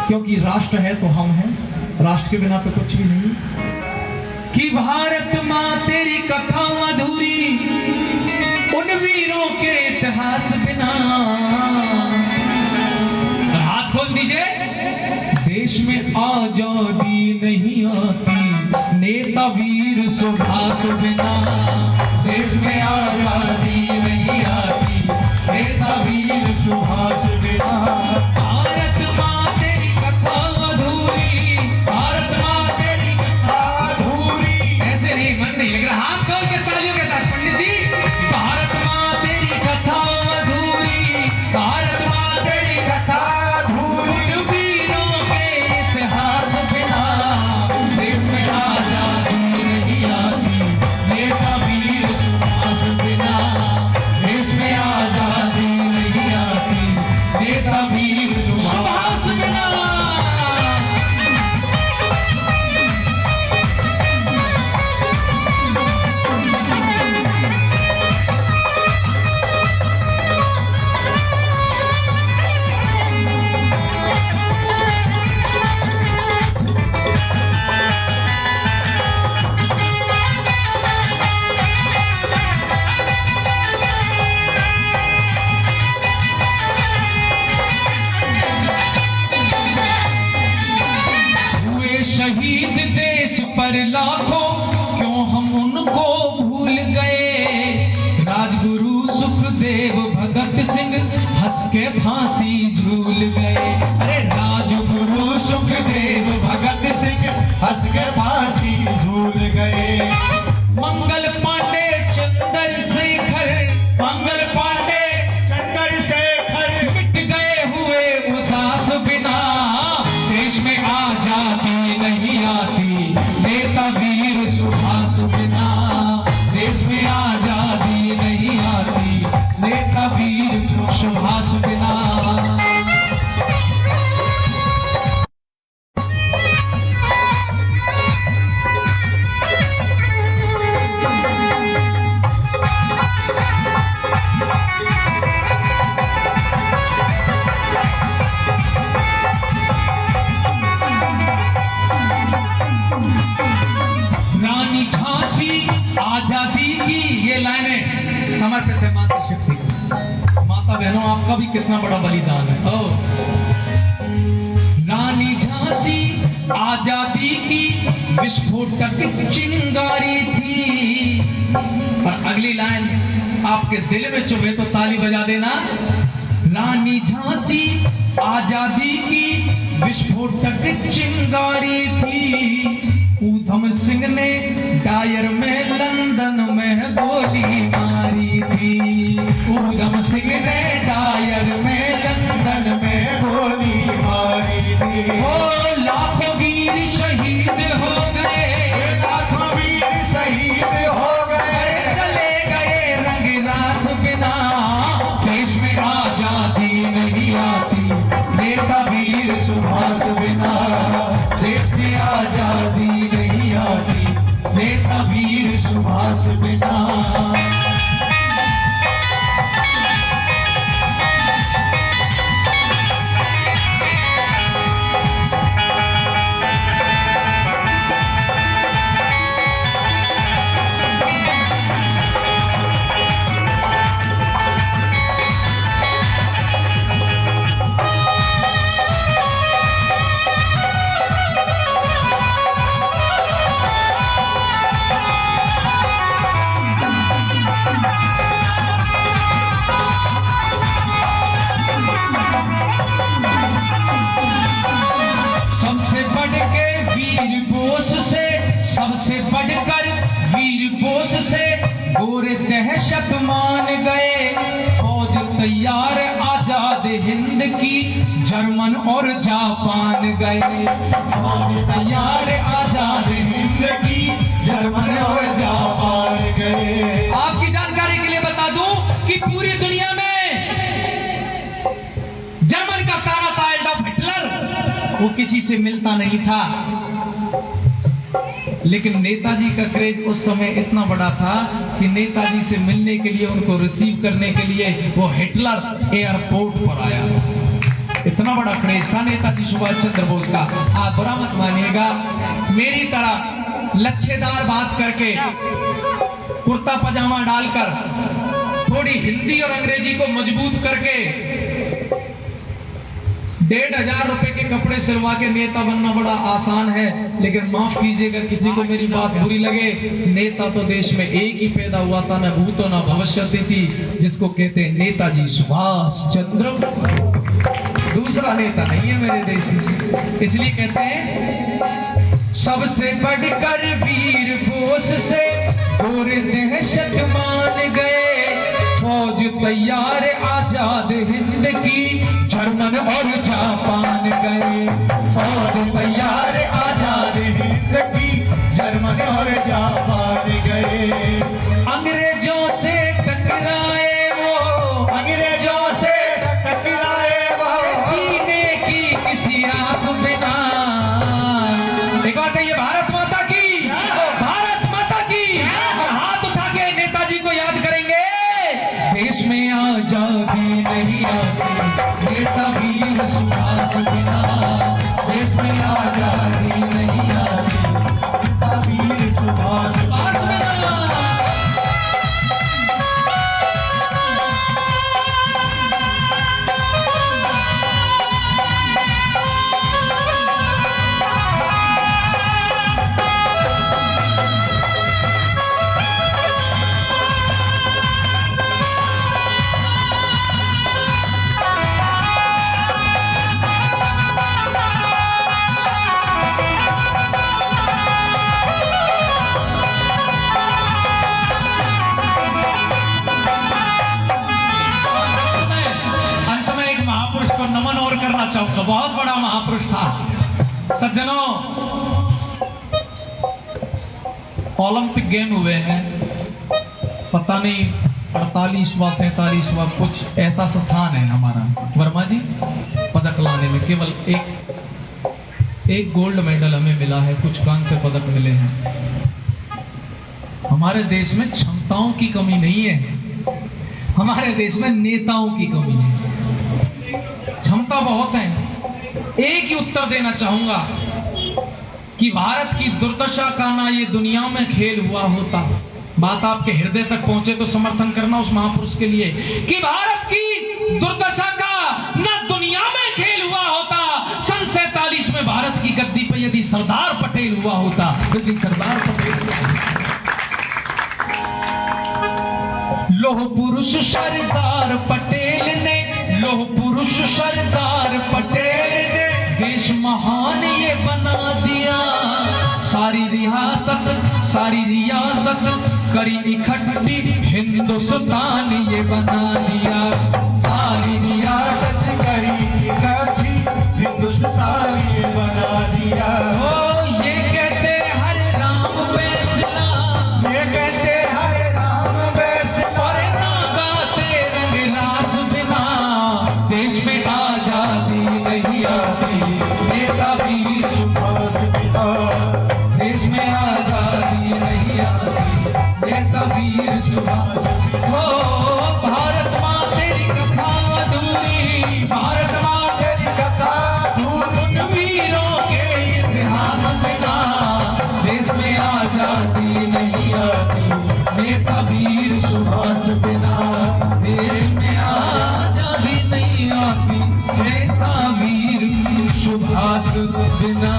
क्योंकि राष्ट्र है तो हम हैं, राष्ट्र के बिना तो कुछ भी नहीं। कि भारत माँ तेरी कथा अधूरी, उन वीरों के इतिहास बिना। हाथ खोल दीजिए। देश में आजादी नहीं आती नेता वीर सुभाष बिना। देश में आजादी नहीं आती नेता वीर सुभाष बिना। भारत माँ तेरी कथा अधूरी, भारत माँ तेरी कथा अधूरी। ऐसे नहीं, मन नहीं लग रहा। हाथ खोल के तालियों के साथ पंडित जी। भारत माँ तेरी कथा अधूरी, भारत माँ तेरी कथा अधूरी। वीरों के इतिहास बिना देश में आजादी नहीं आती नेता वीर सुभाष बिना। देश में आजादी नहीं आती नेता वीर सुभाष बिना। शहीद देश पर लाखों, क्यों हम उनको भूल गए। राजगुरु सुखदेव भगत सिंह हंस के फांसी झूल गए। अरे राजगुरु सुखदेव भगत सिंह हंस के फांसी झूल गए। मंगल पांडे चंद्रशेखर, मंगल पांडे चंद्रशेखर मिट गए हुए उदास बिना। देश में आजादी नहीं आती नेता वीर सुभाष बिना। देश में आजादी नहीं आती नेता वीर सुभाष बिना। रानी झांसी आजादी की ये लाइनें समर्पित है मातृशक्ति को। माता बहनों, आपका भी कितना बड़ा बलिदान है। ओ रानी झांसी आजादी की विस्फोटक चिंगारी थी। और अगली लाइन आपके दिल में चुभे तो ताली बजा देना। रानी झांसी आजादी की विस्फोटक चिंगारी थी। ऊधम सिंह ने डायर में लंदन में गोली मारी थी। ऊधम सिंह ने डायर में लंदन में गोली मारी थी। ओ लाखों वीर शहीद हो गए, लाखों वीर शहीद हो गए। चले गए रंग रास बिना। देश में आजादी नहीं आती नेता वीर सुभाष बिना। देश में आजादी नहीं आती नेता वीर सुभाष बिना। सबसे बढ़कर वीर बोस से गोरे दहशत मान गए। फौज तैयार आजाद हिंद की जर्मन और जापान गए। फौज तैयार आजाद हिंद की जर्मन और जापान गए। आपकी जानकारी के लिए बता दूं कि पूरी दुनिया में जर्मन का तारा था एडॉल्फ हिटलर, वो किसी से मिलता नहीं था। लेकिन नेताजी का क्रेज उस समय इतना बड़ा था कि नेताजी से मिलने के लिए, उनको रिसीव करने के लिए वो हिटलर एयरपोर्ट पर आया। इतना बड़ा क्रेज था नेताजी सुभाष चंद्र बोस का। आप बुरा मत मानिएगा, मेरी तरह लच्छेदार बात करके, कुर्ता पजामा डालकर, थोड़ी हिंदी और अंग्रेजी को मजबूत करके 1500 रुपए के कपड़े सिलवा के नेता बनना बड़ा आसान है। लेकिन माफ कीजिएगा, किसी को मेरी बात बुरी लगे, नेता तो देश में एक ही पैदा हुआ था, न भूतो न भविष्यति थी, जिसको कहते हैं नेताजी सुभाष चंद्र। दूसरा नेता नहीं है मेरे देश में। इसलिए कहते हैं सबसे बढ़कर वीर बोस से और दहशत मान गए, फौज तैयार आजाद हिंद की जर्मन और जापान गए, फौज तैयार आजाद हिंद की जर्मन और जापान गए। अंग्रेजों से टकराए वो, अंग्रेजों से टकराए वो, जीने की किसी आस बिना। एक बार कहिए भारत माता की, भारत माता की, और हाथ उठा के नेताजी को याद करेंगे। देश में आजादी नहीं आती नेता वीर सुभाष बिना, देश में आजादी नहीं आती नेता वीर सुभाष बिना। नमन और करना चाहूंगा, बहुत बड़ा महापुरुष था। सज्जनों, ओलंपिक गेम हुए हैं, पता नहीं 48वां 47वां कुछ ऐसा स्थान है हमारा वर्मा जी पदक लाने में। केवल एक गोल्ड मेडल हमें मिला है, कुछ कांस्य पदक मिले हैं। हमारे देश में क्षमताओं की कमी नहीं है, हमारे देश में नेताओं की कमी है। क्षमता बहुत है। एक ही उत्तर देना चाहूंगा कि भारत की दुर्दशा का ना ये दुनिया में खेल हुआ होता। बात आपके हृदय तक पहुंचे तो समर्थन करना उस महापुरुष के लिए कि भारत की दुर्दशा का ना दुनिया में खेल हुआ होता। सन 47 में भारत की गद्दी पे यदि सरदार पटेल हुआ होता, यदि सरदार पटेल, लोह पुरुष सरदार पटेल ने, लोह पुरुष सरदार पटेल ने देश महान ये बना दिया। सारी रियासत करी इकट्ठी, हिंदुस्तान ये बना दिया। सारी रियासत करी इकट्ठी, हिंदुस्तान ये बना दिया। ओ ये कहते हर राम फैसला, ये कहते हर राम फैसला, और ना गाते रंग रास बिना। देश में आजादी नहीं आती नेता वीर सुभाष बिना, देश में आजादी नहीं आती नेता वीर सुभाष। हो भारत माँ तेरी कथा अधूरी, भारत माँ तेरी कथा अधूरी, वीरों के इतिहास बिना। देश में आजादी नहीं आती नेता वीर सुभाष बिना, देश में आजादी नहीं आती नेता वीर सुभाष बिना।